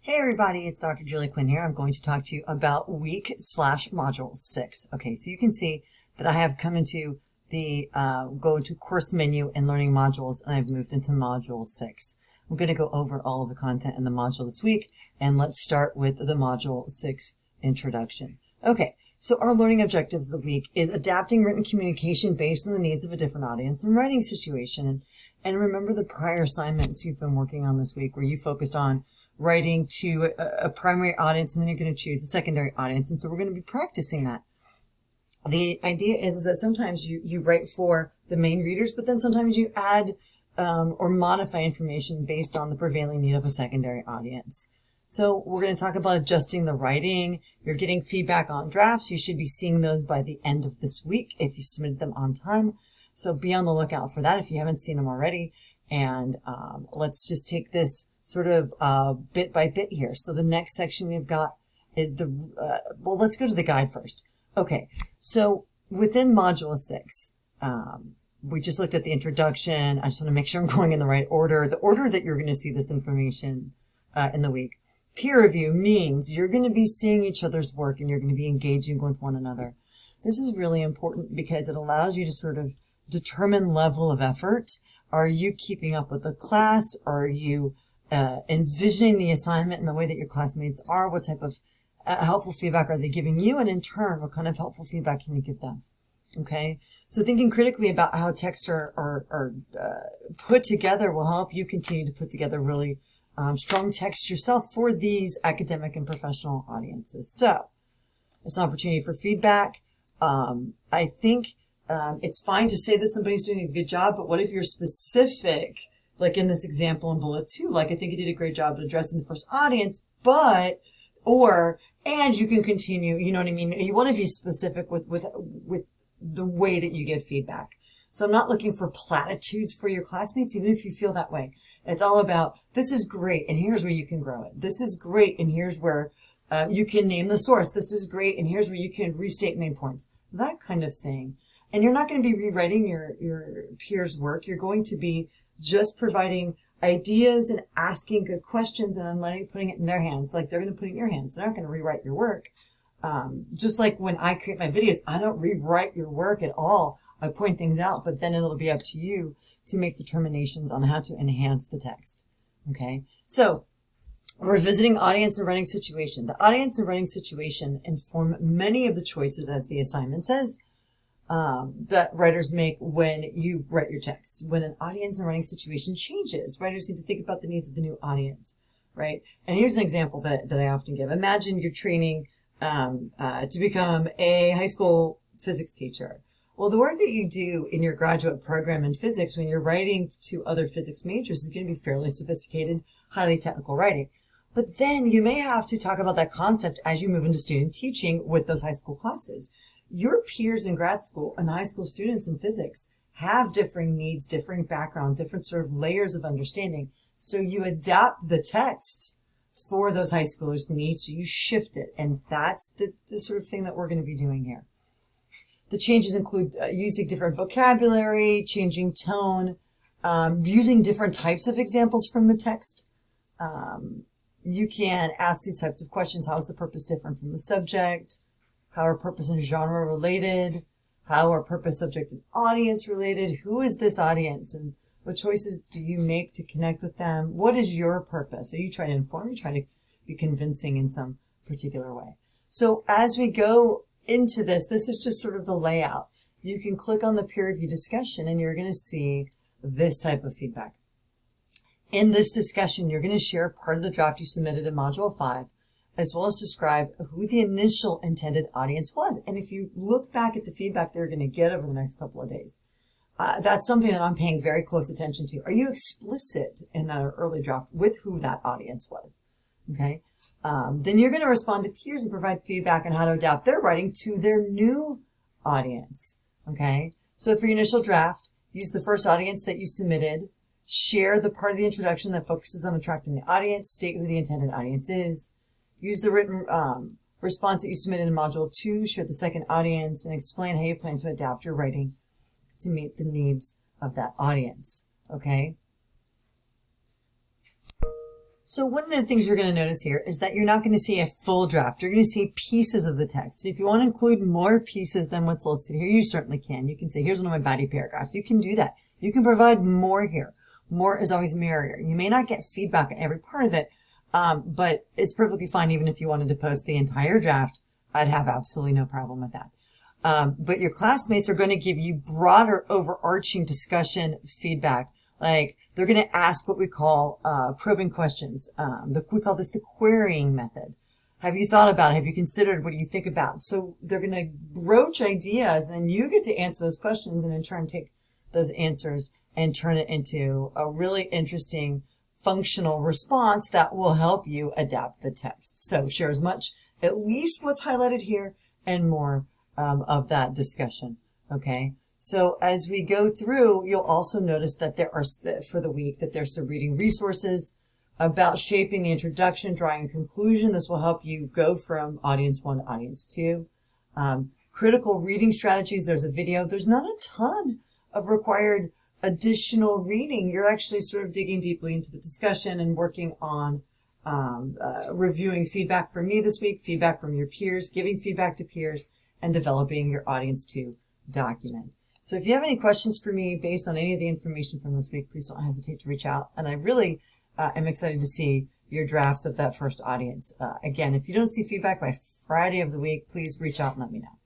Hey everybody, it's Dr. Julie Quinn here. I'm going to talk to you about week/module 6. Okay, so you can see that I have come into the go to course menu and learning modules, and I've moved into module 6. I'm going to go over all of the content in the module this week, and let's start with the module 6 introduction. Okay, so our learning objectives of the week is adapting written communication based on the needs of a different audience and writing situation. And remember the prior assignments you've been working on this week where you focused on writing to a primary audience, and then you're going to choose a secondary audience. And so we're going to be practicing that. The idea is that sometimes you write for the main readers, but then sometimes you add or modify information based on the prevailing need of a secondary audience. So we're going to talk about adjusting the writing. You're getting feedback on drafts. You should be seeing those by the end of this week if you submitted them on time. So be on the lookout for that if you haven't seen them already. And let's just take this sort of bit by bit here. So the next section we've got is well, let's go to the guide first. Okay, so within Module 6, we just looked at the introduction. I just want to make sure I'm going in the right order. The order that you're going to see this information in the week. Peer review means you're going to be seeing each other's work and you're going to be engaging with one another. This is really important because it allows you to sort of determine level of effort. Are you keeping up with the class? Are you envisioning the assignment in the way that your classmates are? What type of helpful feedback are they giving you? And in turn, what kind of helpful feedback can you give them? Okay, so thinking critically about how texts are put together will help you continue to put together really strong text yourself for these academic and professional audiences. So it's an opportunity for feedback. I think it's fine to say that somebody's doing a good job, but what if you're specific, like in this example in bullet 2, like I think you did a great job at addressing the first audience, and you can continue, you know what I mean? You want to be specific with the way that you give feedback. So I'm not looking for platitudes for your classmates, even if you feel that way. It's all about, this is great, and here's where you can grow it. This is great, and here's where you can name the source. This is great, and here's where you can restate main points. That kind of thing. And you're not going to be rewriting your peers' work. You're going to be just providing ideas and asking good questions and then putting it in their hands. Like they're going to put it in your hands. They're not going to rewrite your work. Just like when I create my videos, I don't rewrite your work at all. I point things out, but then it'll be up to you to make determinations on how to enhance the text. Okay. So we're visiting audience and writing situation. The audience and writing situation inform many of the choices, as the assignment says, that writers make when you write your text. When an audience and writing situation changes, writers need to think about the needs of the new audience, right? And here's an example that I often give. Imagine you're training to become a high school physics teacher. Well, the work that you do in your graduate program in physics when you're writing to other physics majors is going to be fairly sophisticated, highly technical writing. But then you may have to talk about that concept as you move into student teaching with those high school classes. Your peers in grad school and high school students in physics have differing needs, differing background, different sort of layers of understanding. So you adapt the text for those high schoolers' needs, so you shift it. And that's the sort of thing that we're going to be doing here. The changes include using different vocabulary, changing tone, using different types of examples from the text. You can ask these types of questions. How is the purpose different from the subject? How are purpose and genre related? How are purpose, subject, and audience related? Who is this audience? And what choices do you make to connect with them? What is your purpose? Are you trying to inform? Are you trying to be convincing in some particular way? So as we go into this is just sort of the layout. You can click on the peer review discussion and you're going to see this type of feedback. In this discussion, you're going to share part of the draft you submitted in Module 5, as well as describe who the initial intended audience was. And if you look back at the feedback they're going to get over the next couple of days, that's something that I'm paying very close attention to. Are you explicit in that early draft with who that audience was? Okay. Then you're going to respond to peers and provide feedback on how to adapt their writing to their new audience. Okay. So for your initial draft, use the first audience that you submitted, share the part of the introduction that focuses on attracting the audience, state who the intended audience is, use the written response that you submitted in Module 2, share the second audience, and explain how you plan to adapt your writing to meet the needs of that audience. Okay. So one of the things you're going to notice here is that you're not going to see a full draft. You're going to see pieces of the text. If you want to include more pieces than what's listed here, you certainly can. You can say, here's one of my body paragraphs. You can do that. You can provide more here. More is always merrier. You may not get feedback on every part of it, but it's perfectly fine even if you wanted to post the entire draft. I'd have absolutely no problem with that. But your classmates are going to give you broader, overarching discussion feedback. Like, they're going to ask what we call probing questions. We call this the querying method. Have you thought about it? Have you considered? What do you think about? So they're going to broach ideas, and then you get to answer those questions and in turn take those answers and turn it into a really interesting functional response that will help you adapt the text. So share as much, at least what's highlighted here, and more of that discussion. Okay. So as we go through, you'll also notice that there are, for the week, that there's some reading resources about shaping the introduction, drawing a conclusion. This will help you go from audience 1 to audience 2. Critical reading strategies. There's a video. There's not a ton of required additional reading. You're actually sort of digging deeply into the discussion and working on reviewing feedback from me this week, feedback from your peers, giving feedback to peers, and developing your audience 2 document. So if you have any questions for me based on any of the information from this week, please don't hesitate to reach out. And I really am excited to see your drafts of that first audience. Again, if you don't see feedback by Friday of the week, please reach out and let me know.